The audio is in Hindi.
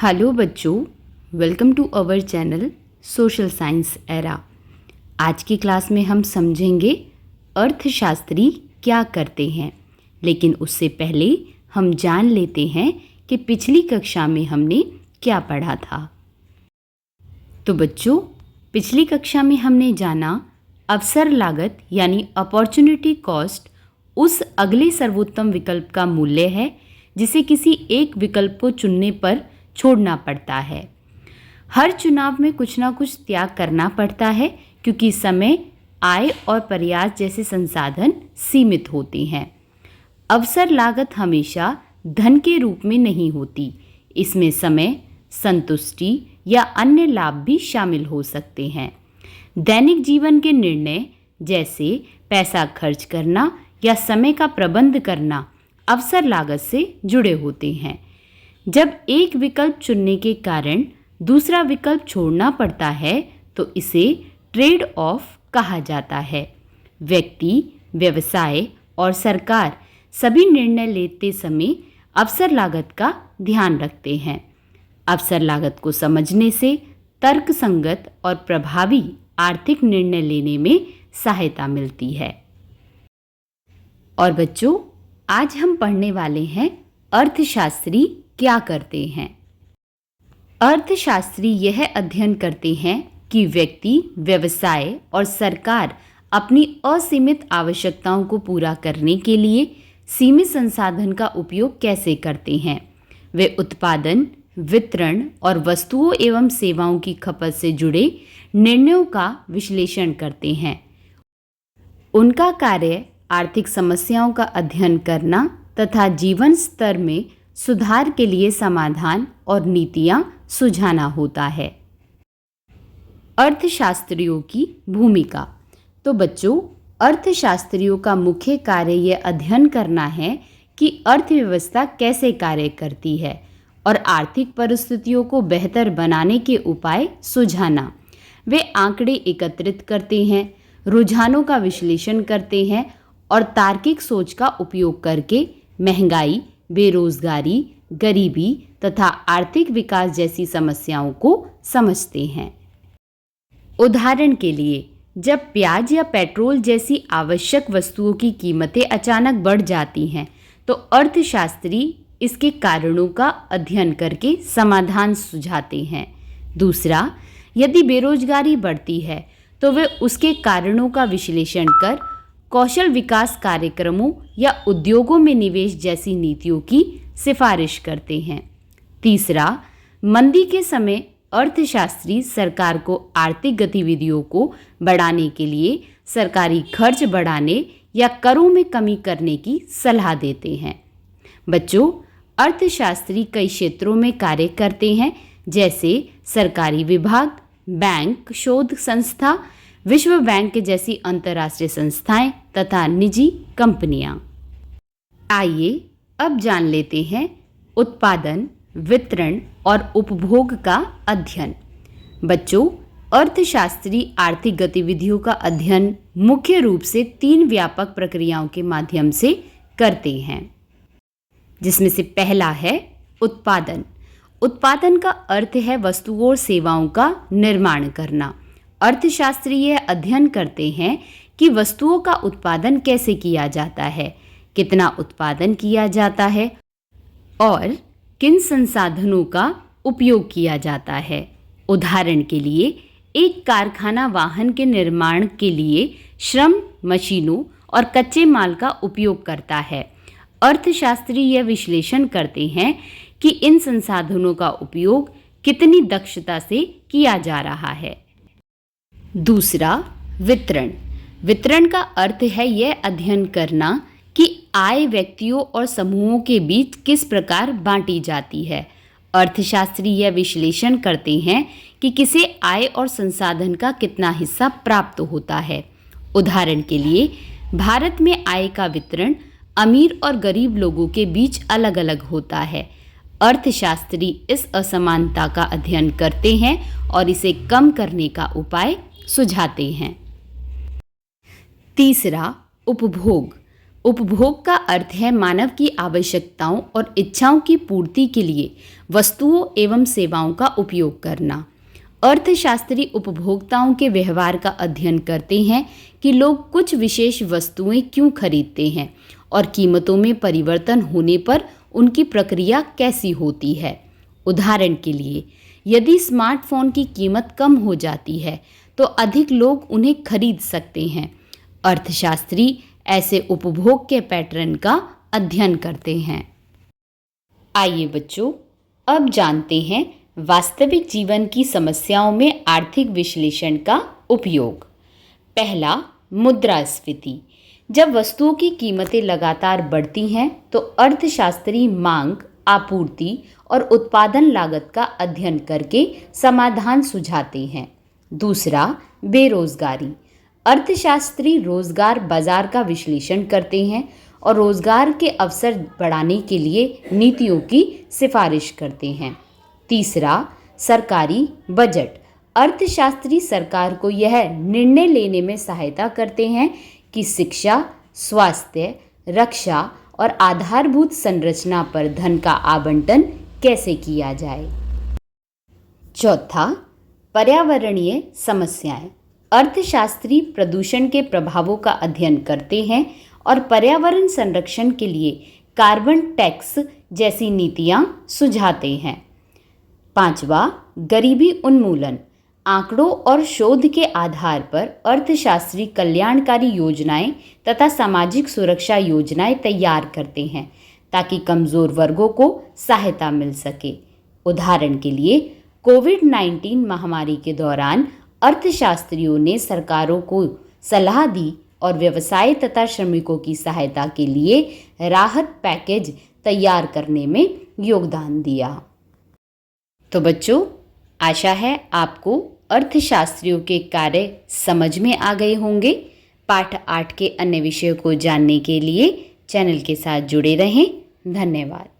हेलो बच्चों, welcome to our channel social science era. आज की क्लास में हम समझेंगे अर्थशास्त्री क्या करते हैं। लेकिन उससे पहले हम जान लेते हैं कि पिछली कक्षा में हमने क्या पढ़ा था। तो बच्चों, पिछली कक्षा में हमने जाना अवसर लागत यानी अपॉर्चुनिटी कॉस्ट उस अगले सर्वोत्तम विकल्प का मूल्य है जिसे किसी एक विकल्प को चुनने पर छोड़ना पड़ता है। हर चुनाव में कुछ ना कुछ त्याग करना पड़ता है क्योंकि समय, आय और प्रयास जैसे संसाधन सीमित होते हैं। अवसर लागत हमेशा धन के रूप में नहीं होती, इसमें समय, संतुष्टि या अन्य लाभ भी शामिल हो सकते हैं। दैनिक जीवन के निर्णय जैसे पैसा खर्च करना या समय का प्रबंध करना अवसर लागत से जुड़े होते हैं। जब एक विकल्प चुनने के कारण दूसरा विकल्प छोड़ना पड़ता है तो इसे ट्रेड ऑफ कहा जाता है। व्यक्ति, व्यवसाय और सरकार सभी निर्णय लेते समय अवसर लागत का ध्यान रखते हैं। अवसर लागत को समझने से तर्कसंगत और प्रभावी आर्थिक निर्णय लेने में सहायता मिलती है। और बच्चों, आज हम पढ़ने वाले हैं अर्थशास्त्री क्या करते हैं। अर्थशास्त्री यह अध्ययन करते हैं कि व्यक्ति, व्यवसाय और सरकार अपनी असीमित आवश्यकताओं को पूरा करने के लिए सीमित संसाधन का उपयोग कैसे करते हैं। वे उत्पादन, वितरण और वस्तुओं एवं सेवाओं की खपत से जुड़े निर्णयों का विश्लेषण करते हैं। उनका कार्य आर्थिक समस्याओं का अध्ययन करना तथा जीवन स्तर में सुधार के लिए समाधान और नीतियां सुझाना होता है। अर्थशास्त्रियों की भूमिका। तो बच्चों, अर्थशास्त्रियों का मुख्य कार्य यह अध्ययन करना है कि अर्थव्यवस्था कैसे कार्य करती है और आर्थिक परिस्थितियों को बेहतर बनाने के उपाय सुझाना। वे आंकड़े एकत्रित करते हैं, रुझानों का विश्लेषण करते हैं और तार्किक सोच का उपयोग करके महंगाई, बेरोजगारी, गरीबी तथा आर्थिक विकास जैसी समस्याओं को समझते हैं। उदाहरण के लिए, जब प्याज या पेट्रोल जैसी आवश्यक वस्तुओं की कीमतें अचानक बढ़ जाती हैं तो अर्थशास्त्री इसके कारणों का अध्ययन करके समाधान सुझाते हैं। दूसरा, यदि बेरोजगारी बढ़ती है तो वे उसके कारणों का विश्लेषण कर कौशल विकास कार्यक्रमों या उद्योगों में निवेश जैसी नीतियों की सिफारिश करते हैं। तीसरा, मंदी के समय अर्थशास्त्री सरकार को आर्थिक गतिविधियों को बढ़ाने के लिए सरकारी खर्च बढ़ाने या करों में कमी करने की सलाह देते हैं। बच्चों, अर्थशास्त्री कई क्षेत्रों में कार्य करते हैं जैसे सरकारी विभाग, बैंक, शोध संस्था, विश्व बैंक जैसी अंतर्राष्ट्रीय संस्थाएं तथा निजी कंपनियां। आइए अब जान लेते हैं उत्पादन, वितरण और उपभोग का अध्ययन। बच्चों, अर्थशास्त्री आर्थिक गतिविधियों का अध्ययन मुख्य रूप से 3 व्यापक प्रक्रियाओं के माध्यम से करते हैं, जिसमें से पहला है उत्पादन। उत्पादन का अर्थ है वस्तुओं और सेवाओं का निर्माण करना। अर्थशास्त्री यह अध्ययन करते हैं कि वस्तुओं का उत्पादन कैसे किया जाता है, कितना उत्पादन किया जाता है और किन संसाधनों का उपयोग किया जाता है। उदाहरण के लिए, एक कारखाना वाहन के निर्माण के लिए श्रम, मशीनों और कच्चे माल का उपयोग करता है। अर्थशास्त्री यह विश्लेषण करते हैं कि इन संसाधनों का उपयोग कितनी दक्षता से किया जा रहा है। दूसरा, वितरण। वितरण का अर्थ है यह अध्ययन करना कि आय व्यक्तियों और समूहों के बीच किस प्रकार बांटी जाती है। अर्थशास्त्री यह विश्लेषण करते हैं कि किसे आय और संसाधन का कितना हिस्सा प्राप्त होता है। उदाहरण के लिए, भारत में आय का वितरण अमीर और गरीब लोगों के बीच अलग अलग होता है। अर्थशास्त्री इस असमानता का अध्ययन करते हैं और इसे कम करने का उपाय सुझाते हैं। तीसरा, उपभोग। उपभोग का अर्थ है मानव की आवश्यकताओं और इच्छाओं की पूर्ति के लिए वस्तुओं एवं सेवाओं का उपयोग करना। अर्थशास्त्री उपभोक्ताओं के व्यवहार का अध्ययन करते हैं कि लोग कुछ विशेष वस्तुएं क्यों खरीदते हैं और कीमतों में परिवर्तन होने पर उनकी प्रक्रिया कैसी होती है। उदाहरण के लिए, यदि स्मार्टफोन की कीमत कम हो जाती है तो अधिक लोग उन्हें खरीद सकते हैं। अर्थशास्त्री ऐसे उपभोग के पैटर्न का अध्ययन करते हैं। आइए बच्चों, अब जानते हैं वास्तविक जीवन की समस्याओं में आर्थिक विश्लेषण का उपयोग। पहला, मुद्रास्फीति। जब वस्तुओं की कीमतें लगातार बढ़ती हैं तो अर्थशास्त्री मांग, आपूर्ति और उत्पादन लागत का अध्ययन करके समाधान सुझाते हैं। दूसरा, बेरोजगारी। अर्थशास्त्री रोजगार बाजार का विश्लेषण करते हैं और रोजगार के अवसर बढ़ाने के लिए नीतियों की सिफारिश करते हैं। तीसरा, सरकारी बजट। अर्थशास्त्री सरकार को यह निर्णय लेने में सहायता करते हैं कि शिक्षा, स्वास्थ्य, रक्षा और आधारभूत संरचना पर धन का आवंटन कैसे किया जाए। चौथा, पर्यावरणीय समस्याएं। अर्थशास्त्री प्रदूषण के प्रभावों का अध्ययन करते हैं और पर्यावरण संरक्षण के लिए कार्बन टैक्स जैसी नीतियां सुझाते हैं। पांचवा, गरीबी उन्मूलन। आंकड़ों और शोध के आधार पर अर्थशास्त्री कल्याणकारी योजनाएं तथा सामाजिक सुरक्षा योजनाएं तैयार करते हैं ताकि कमजोर वर्गों को सहायता मिल सके। उदाहरण के लिए, कोविड-19 महामारी के दौरान अर्थशास्त्रियों ने सरकारों को सलाह दी और व्यवसाय तथा श्रमिकों की सहायता के लिए राहत पैकेज तैयार करने में योगदान दिया। तो बच्चों, आशा है आपको अर्थशास्त्रियों के कार्य समझ में आ गए होंगे। पाठ 8 के अन्य विषयों को जानने के लिए चैनल के साथ जुड़े रहें। धन्यवाद।